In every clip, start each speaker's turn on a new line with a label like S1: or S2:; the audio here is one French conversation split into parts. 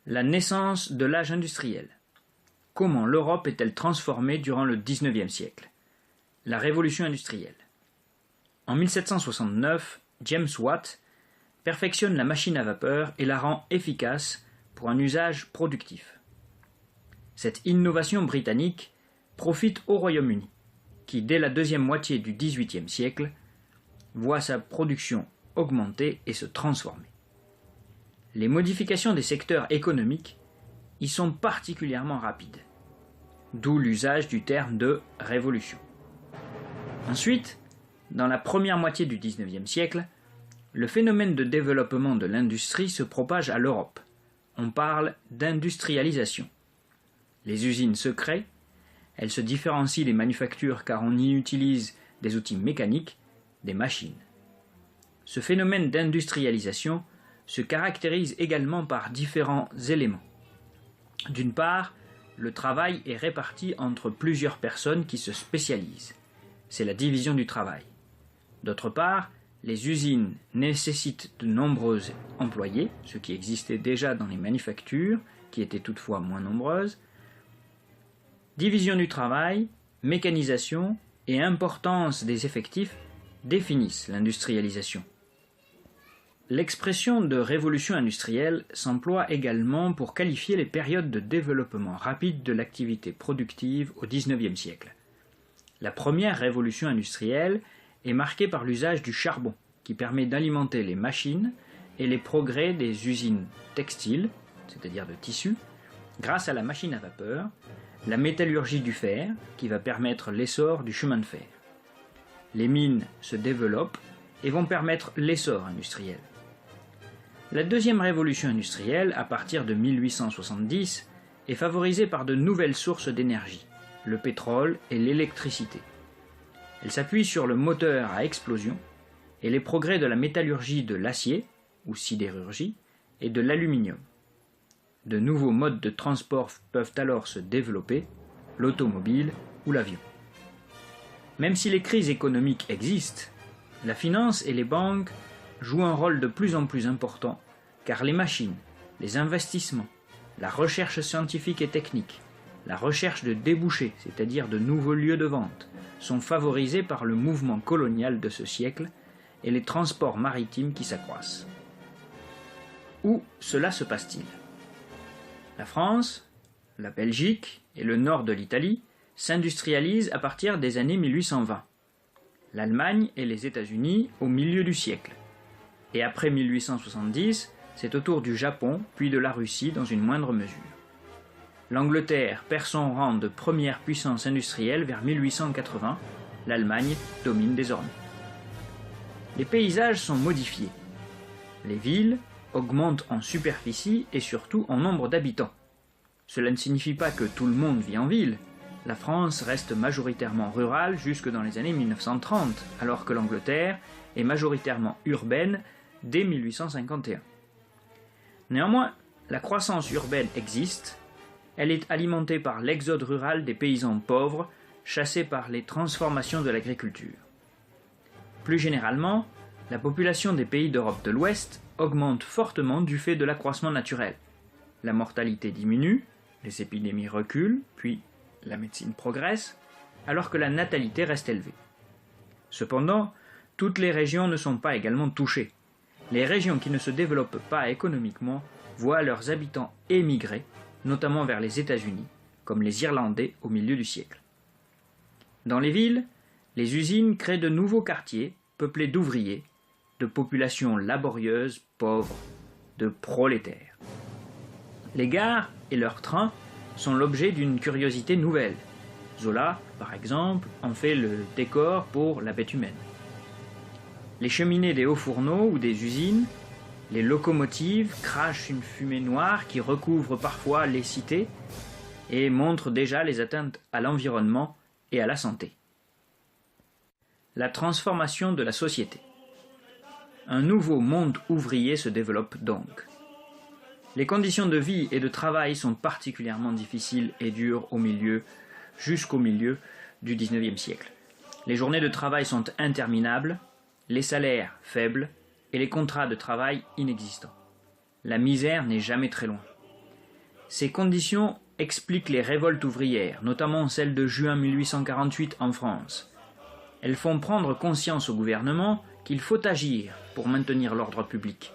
S1: La naissance de l'âge industriel. Comment l'Europe est-elle transformée durant le XIXe siècle? La révolution industrielle. En 1769, James Watt perfectionne la machine à vapeur et la rend efficace pour un usage productif. Cette innovation britannique profite au Royaume-Uni, qui dès la deuxième moitié du XVIIIe siècle voit sa production augmenter et se transformer. Les modifications des secteurs économiques y sont particulièrement rapides, d'où l'usage du terme de révolution. Ensuite, dans la première moitié du XIXe siècle, le phénomène de développement de l'industrie se propage à l'Europe. On parle d'industrialisation. Les usines se créent, elles se différencient des manufactures car on y utilise des outils mécaniques, des machines. Ce phénomène d'industrialisation se caractérise également par différents éléments. D'une part, le travail est réparti entre plusieurs personnes qui se spécialisent. C'est la division du travail. D'autre part, les usines nécessitent de nombreux employés, ce qui existait déjà dans les manufactures, qui étaient toutefois moins nombreuses. Division du travail, mécanisation et importance des effectifs définissent l'industrialisation. L'expression de révolution industrielle s'emploie également pour qualifier les périodes de développement rapide de l'activité productive au XIXe siècle. La première révolution industrielle est marquée par l'usage du charbon, qui permet d'alimenter les machines et les progrès des usines textiles, c'est-à-dire de tissus, grâce à la machine à vapeur, la métallurgie du fer, qui va permettre l'essor du chemin de fer. Les mines se développent et vont permettre l'essor industriel. La deuxième révolution industrielle, à partir de 1870, est favorisée par de nouvelles sources d'énergie, le pétrole et l'électricité. Elle s'appuie sur le moteur à explosion et les progrès de la métallurgie de l'acier, ou sidérurgie, et de l'aluminium. De nouveaux modes de transport peuvent alors se développer, l'automobile ou l'avion. Même si les crises économiques existent, la finance et les banques jouent un rôle de plus en plus important, car les machines, les investissements, la recherche scientifique et technique, la recherche de débouchés, c'est-à-dire de nouveaux lieux de vente, sont favorisés par le mouvement colonial de ce siècle et les transports maritimes qui s'accroissent. Où cela se passe-t-il? La France, la Belgique et le nord de l'Italie s'industrialisent à partir des années 1820. L'Allemagne et les États-Unis au milieu du siècle. Et après 1870, c'est au tour du Japon, puis de la Russie dans une moindre mesure. L'Angleterre perd son rang de première puissance industrielle vers 1880, l'Allemagne domine désormais. Les paysages sont modifiés. Les villes augmentent en superficie et surtout en nombre d'habitants. Cela ne signifie pas que tout le monde vit en ville. La France reste majoritairement rurale jusque dans les années 1930, alors que l'Angleterre est majoritairement urbaine dès 1851. Néanmoins, la croissance urbaine existe, elle est alimentée par l'exode rural des paysans pauvres, chassés par les transformations de l'agriculture. Plus généralement, la population des pays d'Europe de l'Ouest augmente fortement du fait de l'accroissement naturel. La mortalité diminue, les épidémies reculent, puis la médecine progresse, alors que la natalité reste élevée. Cependant, toutes les régions ne sont pas également touchées. Les régions qui ne se développent pas économiquement voient leurs habitants émigrer, notamment vers les États-Unis, comme les Irlandais au milieu du siècle. Dans les villes, les usines créent de nouveaux quartiers, peuplés d'ouvriers, de populations laborieuses, pauvres, de prolétaires. Les gares et leurs trains sont l'objet d'une curiosité nouvelle. Zola, par exemple, en fait le décor pour La Bête humaine. Les cheminées des hauts fourneaux ou des usines, les locomotives crachent une fumée noire qui recouvre parfois les cités et montre déjà les atteintes à l'environnement et à la santé. La transformation de la société. Un nouveau monde ouvrier se développe donc. Les conditions de vie et de travail sont particulièrement difficiles et dures jusqu'au milieu du XIXe siècle. Les journées de travail sont interminables, les salaires faibles et les contrats de travail inexistants. La misère n'est jamais très loin. Ces conditions expliquent les révoltes ouvrières, notamment celle de juin 1848 en France. Elles font prendre conscience au gouvernement qu'il faut agir pour maintenir l'ordre public.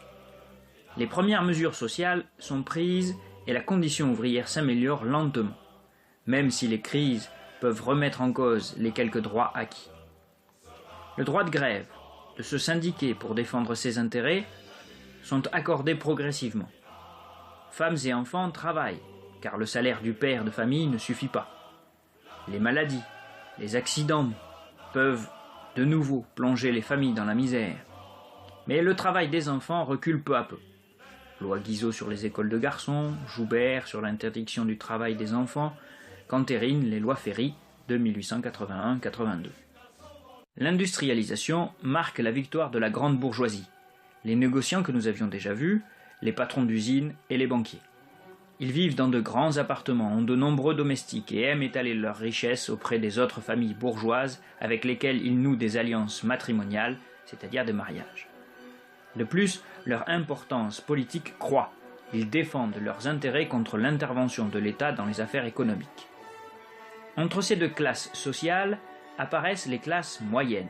S1: Les premières mesures sociales sont prises et la condition ouvrière s'améliore lentement, même si les crises peuvent remettre en cause les quelques droits acquis. Le droit de grève, de se syndiquer pour défendre ses intérêts, sont accordés progressivement. Femmes et enfants travaillent, car le salaire du père de famille ne suffit pas. Les maladies, les accidents peuvent de nouveau plonger les familles dans la misère. Mais le travail des enfants recule peu à peu. Loi Guizot sur les écoles de garçons, Joubert sur l'interdiction du travail des enfants, qu'entérinent les lois Ferry de 1881-82. L'industrialisation marque la victoire de la grande bourgeoisie, les négociants que nous avions déjà vus, les patrons d'usines et les banquiers. Ils vivent dans de grands appartements, ont de nombreux domestiques et aiment étaler leurs richesses auprès des autres familles bourgeoises avec lesquelles ils nouent des alliances matrimoniales, c'est-à-dire des mariages. De plus, leur importance politique croît. Ils défendent leurs intérêts contre l'intervention de l'État dans les affaires économiques. Entre ces deux classes sociales apparaissent les classes moyennes,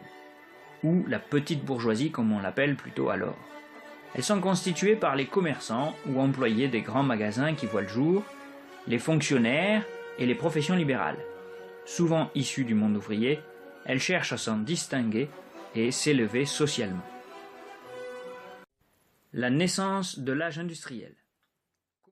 S1: ou la petite bourgeoisie comme on l'appelle plutôt alors. Elles sont constituées par les commerçants ou employés des grands magasins qui voient le jour, les fonctionnaires et les professions libérales. Souvent issues du monde ouvrier, elles cherchent à s'en distinguer et s'élever socialement. La naissance de l'âge industriel.